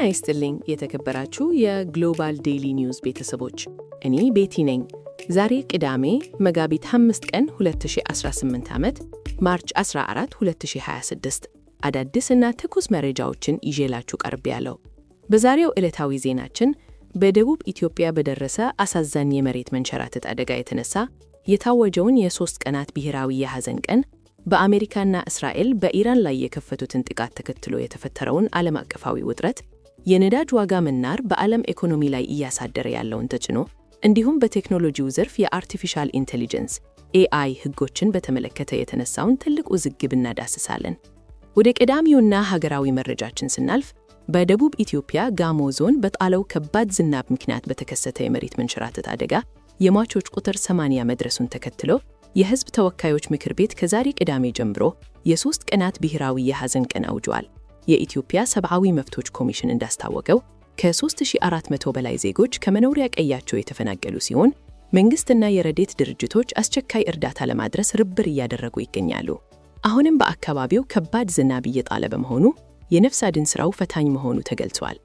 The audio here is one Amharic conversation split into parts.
ይስጥልኝ የተከበራችሁ የግሎባል ዴይሊ ኒውስ ቤተሰቦች፣ እኔ ቤቲ ነኝ። ዛሬ ቅዳሜ መጋቢት 5 ቀን 2018 ዓመት ማርች 14 2026 አዳዲስና ትኩስ መረጃዎችን ይዤላችሁ ቀርቤያለሁ። በዛሬው ዕለታዊ ዜናችን በደቡብ ኢትዮጵያ በደረሰ አሳዛኝ የመሬት መንሸራተት አደጋ የተነሳ የታወጀውን የ3 ቀናት ብሔራዊ የሐዘን ቀን፣ በአሜሪካና እስራኤል በኢራን ላይ የከፈቱትን ጥቃት ተከትሎ የተፈጠረውን ዓለም አቀፋዊ ውጥረት፣ የነዳጅ ዋጋ መናር በዓለም ኢኮኖሚ ላይ እያሳደረ ያለውን ተጽዕኖ፣ እንዲሁም በቴክኖሎጂው ዘርፍ የአርቲፊሻል ኢንተለጀንስ AI ሕጎችን በተመለከተ የተነሳውን ትልቅ ውዝግብ እናዳስሳለን። ወደ ቀዳሚውና ሀገራዊ መረጃችን ስናልፍ በደቡብ ኢትዮጵያ ጋሞ ዞን በጣለው ከባድ ዝናብ ምክንያት በተከሰተ የመሬት መንሸራተት አደጋ የሟቾች ቁጥር 80 መድረሱን ተከትሎ የሕዝብ ተወካዮች ምክር ቤት ከዛሬ ቅዳሜ ጀምሮ የ3 ቀናት ብሔራዊ የሐዘን ቀን አውጇል። የኢትዮጵያ ሰብዓዊ መብቶች ኮሚሽን እንዳስታወቀው ከ3400 በላይ ዜጎች ከመኖሪያ ቀያቸው የተፈናቀሉ ሲሆን መንግስትና የረድኤት ድርጅቶች አስቸኳይ እርዳታ ለማድረስ ርብር እያደረጉ ይገኛሉ። አሁንም በአካባቢው ከባድ ዝናብ እየጣለ በመሆኑ የነፍስ አድን ስራው ፈታኝ መሆኑ ተገልጿል።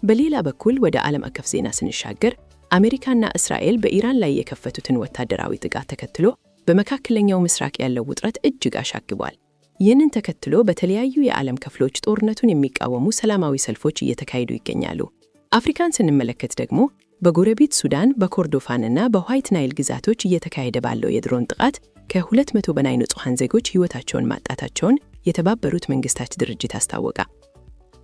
በሌላ በኩል ወደ ዓለም አቀፍ ዜና ስንሻገር አሜሪካና እስራኤል በኢራን ላይ የከፈቱትን ወታደራዊ ጥቃት ተከትሎ በመካከለኛው ምስራቅ ያለው ውጥረት እጅግ አሻግቧል። ይህንን ተከትሎ በተለያዩ የዓለም ክፍሎች ጦርነቱን የሚቃወሙ ሰላማዊ ሰልፎች እየተካሄዱ ይገኛሉ። አፍሪካን ስንመለከት ደግሞ በጎረቤት ሱዳን በኮርዶፋንና በዋይት ናይል ግዛቶች እየተካሄደ ባለው የድሮን ጥቃት ከ200 በላይ ንጹሐን ዜጎች ሕይወታቸውን ማጣታቸውን የተባበሩት መንግስታት ድርጅት አስታወቀ።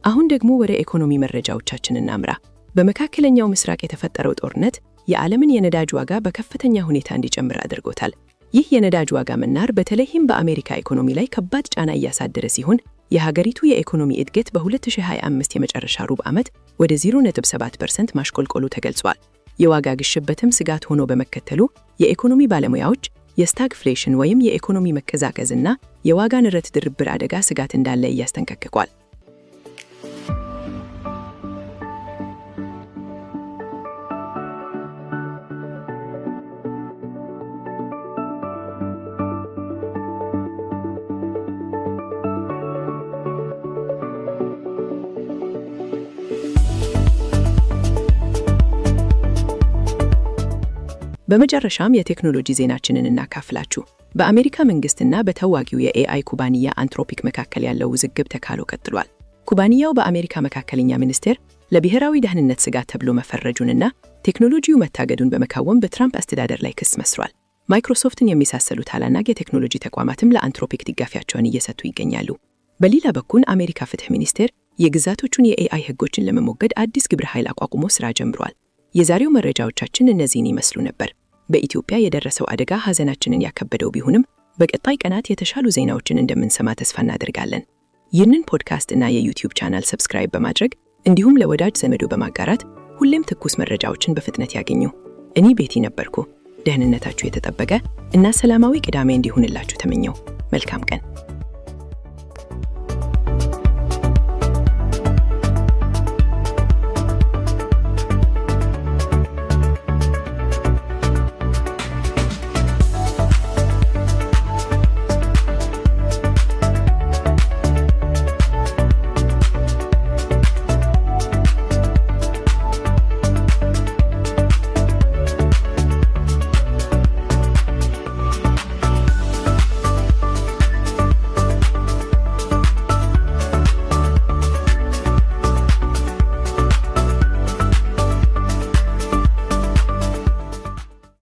አሁን ደግሞ ወደ ኢኮኖሚ መረጃዎቻችን እናምራ። በመካከለኛው ምስራቅ የተፈጠረው ጦርነት የዓለምን የነዳጅ ዋጋ በከፍተኛ ሁኔታ እንዲጨምር አድርጎታል። ይህ የነዳጅ ዋጋ መናር በተለይም በአሜሪካ ኢኮኖሚ ላይ ከባድ ጫና እያሳደረ ሲሆን የሀገሪቱ የኢኮኖሚ እድገት በ2025 የመጨረሻ ሩብ ዓመት ወደ 0.7% ማሽቆልቆሉ ተገልጿል። የዋጋ ግሽበትም ስጋት ሆኖ በመከተሉ የኢኮኖሚ ባለሙያዎች የስታግፍሌሽን ወይም የኢኮኖሚ መቀዛቀዝና የዋጋ ንረት ድርብር አደጋ ስጋት እንዳለ እያስጠነቅቋል። በመጨረሻም የቴክኖሎጂ ዜናችንን እናካፍላችሁ። በአሜሪካ መንግስትና በታዋቂው የAI ኩባንያ አንትሮፒክ መካከል ያለው ውዝግብ ተካሎ ቀጥሏል። ኩባንያው በአሜሪካ መካከለኛ ሚኒስቴር ለብሔራዊ ደህንነት ስጋት ተብሎ መፈረጁንና ቴክኖሎጂው መታገዱን በመቃወም በትራምፕ አስተዳደር ላይ ክስ መስሯል። ማይክሮሶፍትን የመሳሰሉ ታላላቅ የቴክኖሎጂ ተቋማትም ለአንትሮፒክ ድጋፋቸውን እየሰጡ ይገኛሉ። በሌላ በኩል አሜሪካ ፍትህ ሚኒስቴር የግዛቶቹን የAI ሕጎችን ለመሞገድ አዲስ ግብረ ኃይል አቋቁሞ ስራ ጀምሯል። የዛሬው መረጃዎቻችን እነዚህን ይመስሉ ነበር። በኢትዮጵያ የደረሰው አደጋ ሐዘናችንን ያከበደው ቢሆንም በቀጣይ ቀናት የተሻሉ ዜናዎችን እንደምንሰማ ተስፋ እናደርጋለን። ይህንን ፖድካስት እና የዩቲዩብ ቻናል ሰብስክራይብ በማድረግ እንዲሁም ለወዳጅ ዘመዶ በማጋራት ሁሌም ትኩስ መረጃዎችን በፍጥነት ያገኙ። እኔ ቤቲ ነበርኩ። ደህንነታችሁ የተጠበቀ እና ሰላማዊ ቅዳሜ እንዲሆንላችሁ ተመኘው። መልካም ቀን።